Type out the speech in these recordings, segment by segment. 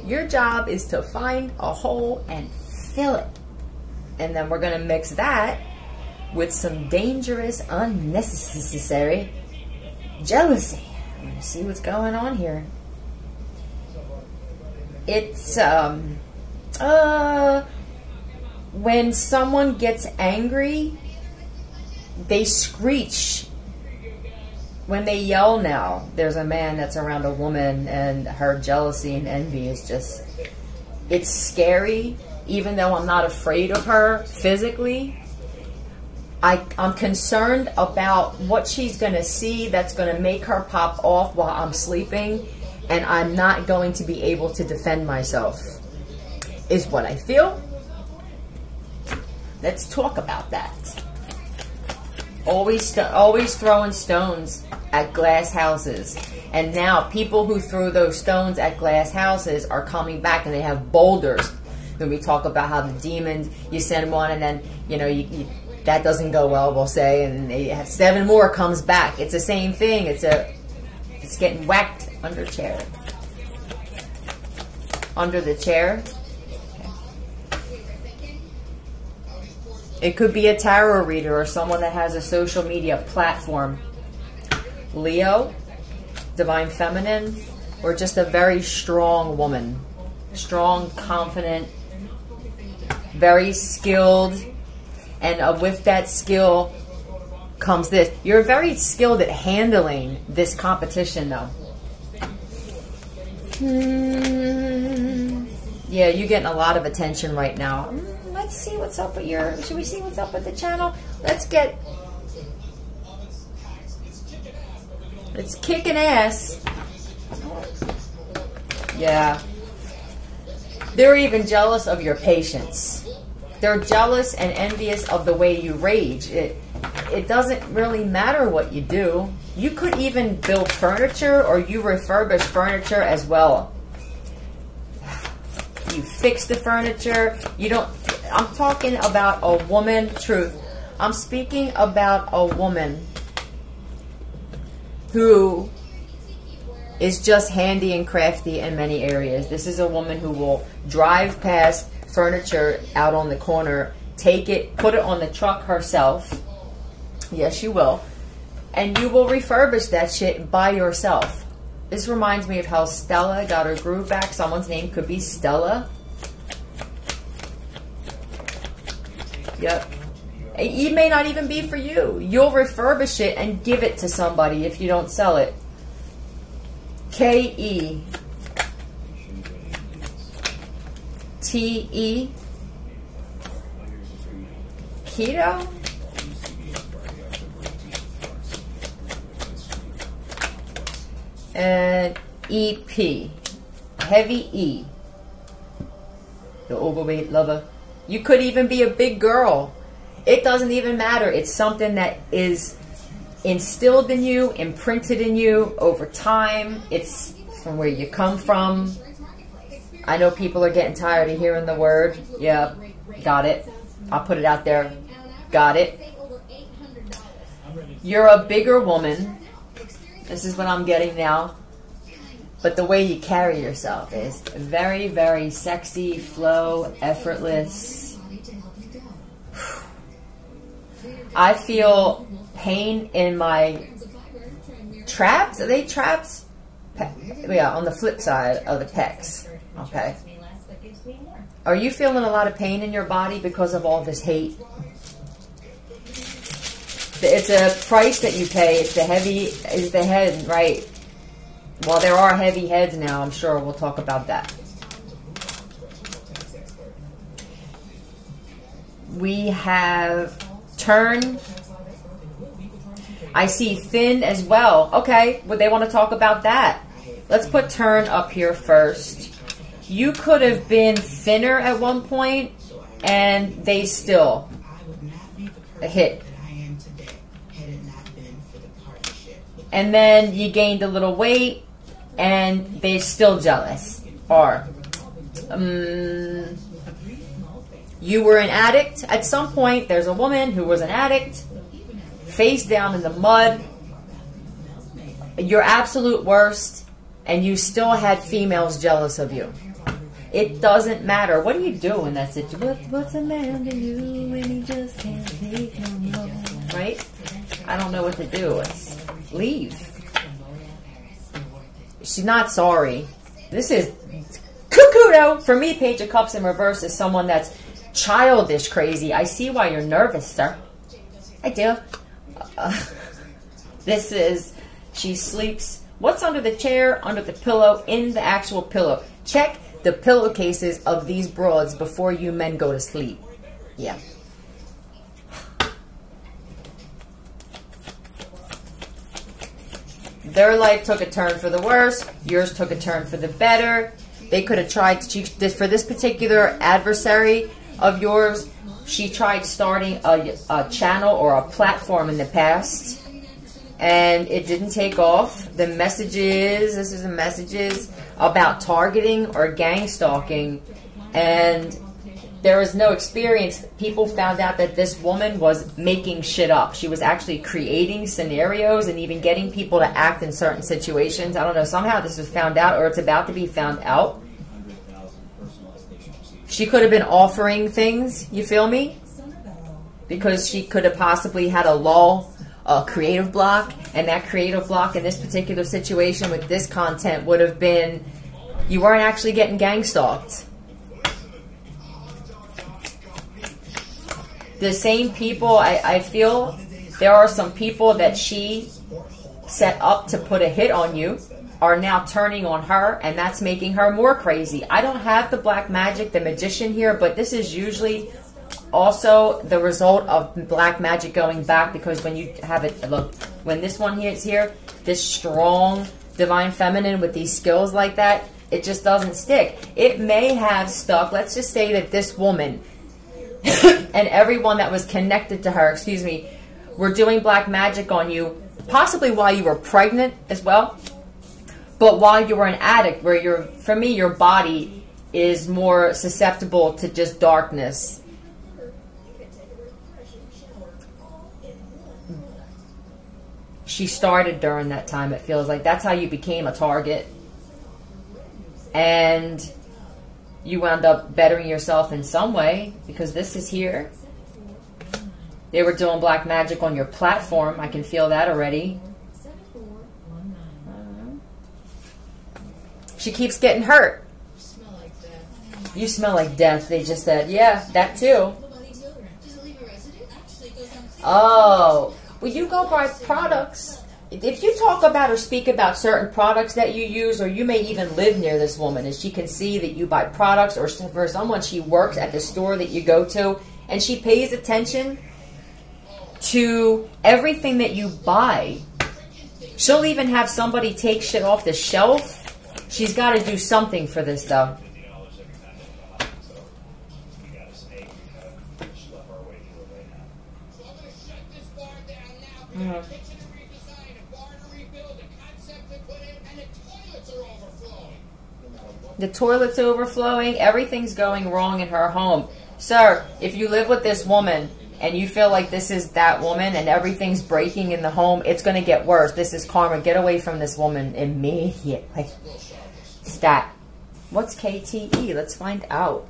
Your job is to find a hole and fill it. And then we're going to mix that with some dangerous, unnecessary jealousy. I'm going to see what's going on here. It's, when someone gets angry, they screech. When they yell now, there's a man that's around a woman and her jealousy and envy is just, it's scary. Even though I'm not afraid of her physically, I'm concerned about what she's going to see that's going to make her pop off while I'm sleeping, and I'm not going to be able to defend myself, is what I feel. Let's talk about that. Always throwing stones at glass houses. And now people who threw those stones at glass houses are coming back and they have boulders. When we talk about how the demons, you send one and then, you know, that doesn't go well, we'll say, and they have 7 more comes back. It's the same thing. It's getting whacked under chair. Under the chair. It could be a tarot reader or someone that has a social media platform. Leo, divine feminine, or just a very strong woman. Strong, confident, very skilled. And with that skill comes this. You're very skilled at handling this competition, though. Yeah, you're getting a lot of attention right now. Let's see what's up with your... Should we see what's up with the channel? Let's kicking ass. Yeah. They're even jealous of your patience. They're jealous and envious of the way you rage. It doesn't really matter what you do. You could even build furniture, or you refurbish furniture as well. You fix the furniture. You don't... I'm talking about a woman, truth. I'm speaking about a woman who is just handy and crafty in many areas. This is a woman who will drive past furniture out on the corner, take it, put it on the truck herself. Yes, you will. And you will refurbish that shit by yourself. This reminds me of how Stella got her groove back. Someone's name could be Stella. Yep. It may not even be for you. You'll refurbish it and give it to somebody if you don't sell it. K-E T-E Keto? And E-P. Heavy E. The overweight lover. You could even be a big girl. It doesn't even matter. It's something that is instilled in you, imprinted in you over time. It's from where you come from. I know people are getting tired of hearing the word. Yeah, got it. I'll put it out there. Got it. You're a bigger woman. This is what I'm getting now. But the way you carry yourself is very, very sexy, flow, effortless. I feel pain in my traps. Are they traps? Yeah, on the flip side of the pecs. Okay. Are you feeling a lot of pain in your body because of all this hate? It's a price that you pay. It's the head, right? Well, there are heavy heads now. I'm sure we'll talk about that. We have turn. I see thin as well. Okay, well, they want to talk about that. Let's put turn up here first. You could have been thinner at one point, and they still hit. And then you gained a little weight, and they're still jealous. Or you were an addict. At some point, there's a woman who was an addict, face down in the mud. Your absolute worst. and you still had females jealous of you. It doesn't matter. What do you do in that situation? What's a man to you when he just can't take no more? Right? I don't know what to do. It's leave. She's not sorry. This is cuckoo though. For me, Page of Cups in reverse is someone that's childish crazy. I see why you're nervous, sir. I do. This is, she sleeps. What's under the chair, under the pillow, in the actual pillow? Check the pillowcases of these broads before you men go to sleep. Yeah. Their life took a turn for the worse. Yours took a turn for the better. They could have tried to, for this particular adversary of yours, she tried starting a channel or a platform in the past, and it didn't take off. The messages, this is the messages about targeting or gang stalking, and there was no experience. People found out that this woman was making shit up. She was actually creating scenarios and even getting people to act in certain situations. I don't know, somehow this was found out, or it's about to be found out. She could have been offering things, you feel me? Because she could have possibly had a creative block, and that creative block in this particular situation with this content would have been, you weren't actually getting gang stalked. The same people, I feel there are some people that she set up to put a hit on you are now turning on her, and that's making her more crazy. I don't have the black magic, the magician here, but this is usually also the result of black magic going back, because when you have it, look, when this one here is here, this strong divine feminine with these skills like that, it just doesn't stick. It may have stuck. Let's just say that this woman and everyone that was connected to her, excuse me, were doing black magic on you, possibly while you were pregnant as well, but while you were an addict, where for me, your body is more susceptible to just darkness. She started during that time, it feels like. That's how you became a target. And you wound up bettering yourself in some way, because this is here. They were doing black magic on your platform. I can feel that already. She keeps getting hurt. You smell like death, they just said. Yeah, that too. Oh, well, you go buy products. If you talk about or speak about certain products that you use, or you may even live near this woman, and she can see that you buy products, or for someone, she works at the store that you go to, and she pays attention to everything that you buy. She'll even have somebody take shit off the shelf. She's got to do something for this, though. The toilet's overflowing. Everything's going wrong in her home. Sir, if you live with this woman and you feel like this is that woman and everything's breaking in the home, it's going to get worse. This is karma. Get away from this woman immediately. Stat. What's KTE? Let's find out.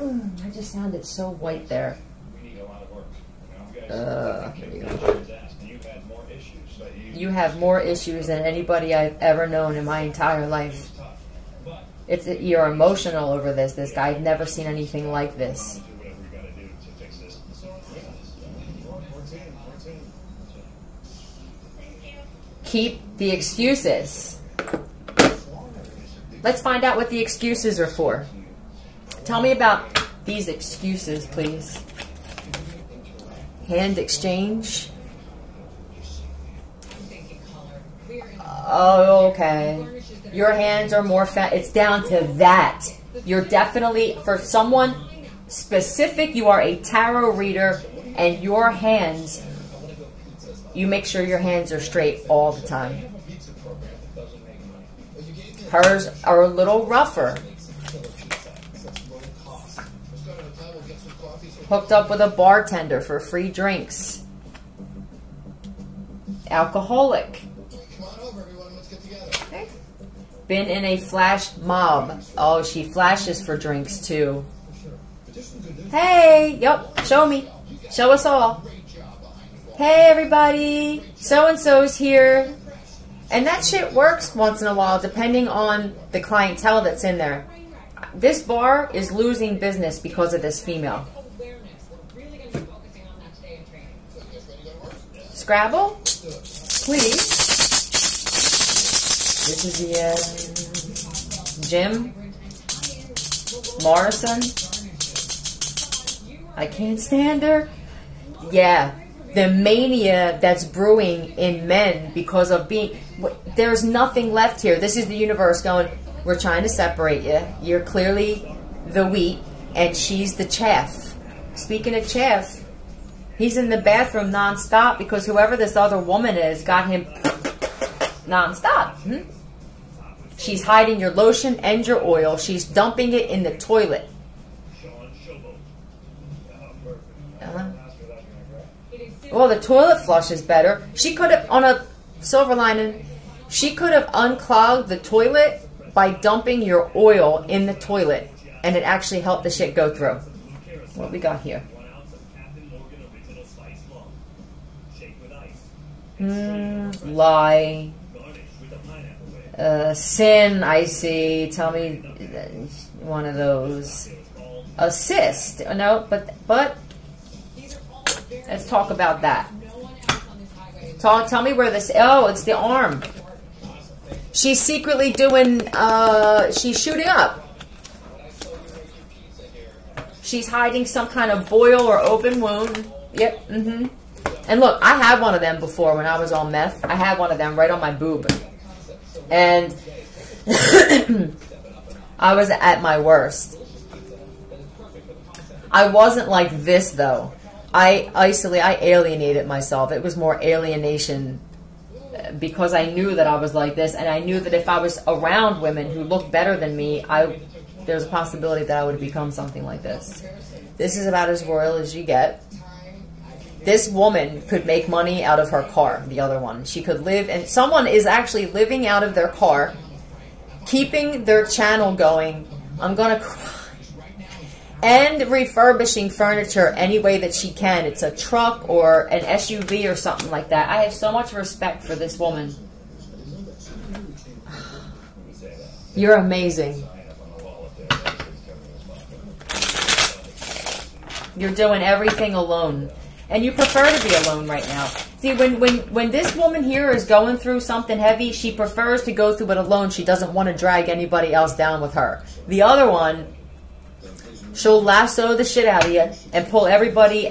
I just sounded so white there. Here we go. You have more issues than anybody I've ever known in my entire life. You're emotional over this. This guy, I've never seen anything like this. Keep the excuses. Let's find out what the excuses are for. Tell me about these excuses, please. Hand exchange. Oh, okay. Your hands are more fat. It's down to that. You're definitely, for someone specific, you are a tarot reader, and your hands, you make sure your hands are straight all the time. Hers are a little rougher. Hooked up with a bartender for free drinks. Alcoholic. Been in a flash mob. Oh, she flashes for drinks too. Hey, yep, show me. Show us all. Hey everybody, so-and-so's here. And that shit works once in a while depending on the clientele that's in there. This bar is losing business because of this female. Scrabble? Please. This is the Jim Morrison. I can't stand her. Yeah, the mania that's brewing in men because of being... There's nothing left here. This is the universe going, we're trying to separate you. You're clearly the wheat, and she's the chaff. Speaking of chaff, he's in the bathroom nonstop because whoever this other woman is got him nonstop. She's hiding your lotion and your oil. She's dumping it in the toilet. Well, the toilet flush is better. She could have, on a silver lining, she could have unclogged the toilet by dumping your oil in the toilet, and it actually helped the shit go through. What we got here? Lie. Sin, I see. Tell me one of those. Assist. No, but let's talk about that. Tell me where this... Oh, it's the arm. She's secretly doing... she's shooting up. She's hiding some kind of boil or open wound. Yep, And look, I had one of them before when I was on meth. I had one of them right on my boob. And I was at my worst. I wasn't like this, though. I alienated myself. It was more alienation because I knew that I was like this, and I knew that if I was around women who looked better than me, there's a possibility that I would become something like this. This is about as royal as you get. This woman could make money out of her car, the other one. She could live, and someone is actually living out of their car, keeping their channel going. I'm gonna cry. And refurbishing furniture any way that she can. It's a truck or an SUV or something like that. I have so much respect for this woman. You're amazing. You're doing everything alone. And you prefer to be alone right now. See, when this woman here is going through something heavy, she prefers to go through it alone. She doesn't want to drag anybody else down with her. The other one... She'll lasso the shit out of you and pull everybody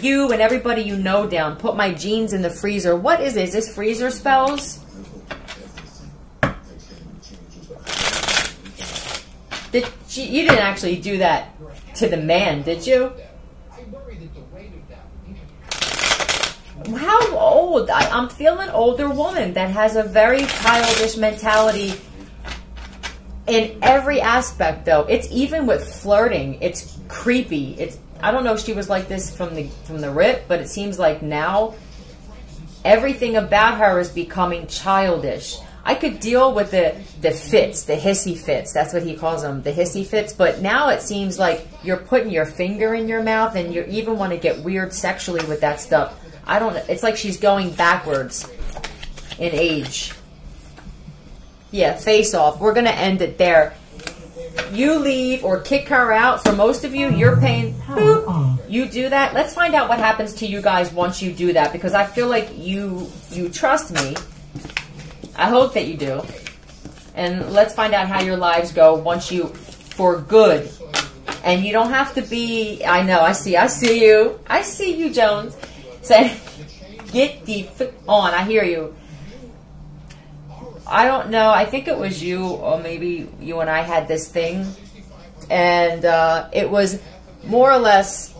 you and everybody you know down. Put my jeans in the freezer. What is this? Is this freezer spells? You didn't actually do that to the man, did you? How old? I'm feeling an older woman that has a very childish mentality. In every aspect, though, it's even with flirting. It's creepy. I don't know if she was like this from the rip, but it seems like now everything about her is becoming childish. I could deal with the fits, the hissy fits. That's what he calls them, the hissy fits. But now it seems like you're putting your finger in your mouth, and you even want to get weird sexually with that stuff. I don't know. It's like she's going backwards in age. Yeah, face off. We're going to end it there. You leave or kick her out. For most of you, you're paying... Boop. You do that. Let's find out what happens to you guys once you do that, because I feel like you trust me. I hope that you do. And let's find out how your lives go once you... For good. And you don't have to be... I know, I see you. I see you, Jones. Say, get the... on. I hear you. I don't know. I think it was you, or maybe you and I had this thing. And it was more or less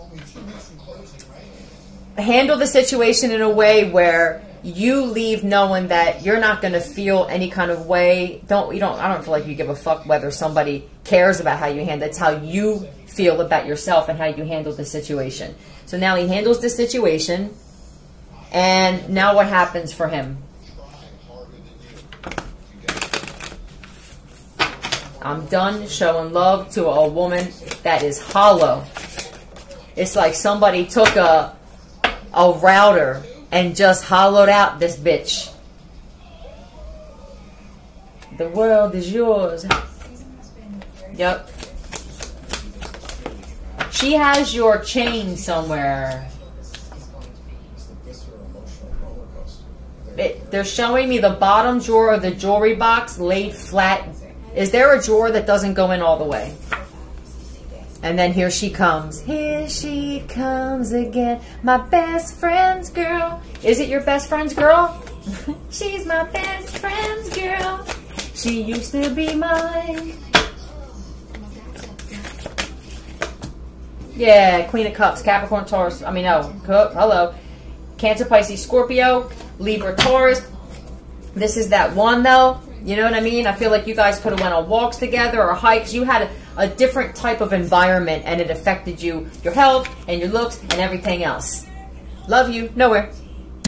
handle the situation in a way where you leave knowing that you're not going to feel any kind of way. I don't feel like you give a fuck whether somebody cares about how you handle it. It's how you feel about yourself and how you handle the situation. So now he handles the situation. And now what happens for him? I'm done showing love to a woman that is hollow. It's like somebody took a router and just hollowed out this bitch. The world is yours. Yep. She has your chain somewhere. They're showing me the bottom drawer of the jewelry box laid flat. Is there a drawer that doesn't go in all the way? And then here she comes. Here she comes again. My best friend's girl. Is it your best friend's girl? She's my best friend's girl. She used to be mine. Yeah, Queen of Cups, Capricorn, Taurus. I mean, no. Hello. Cancer, Pisces, Scorpio, Libra, Taurus. This is that one, though. You know what I mean? I feel like you guys could have went on walks together or hikes. You had a different type of environment, and it affected you, your health, and your looks, and everything else. Love you. Nowhere.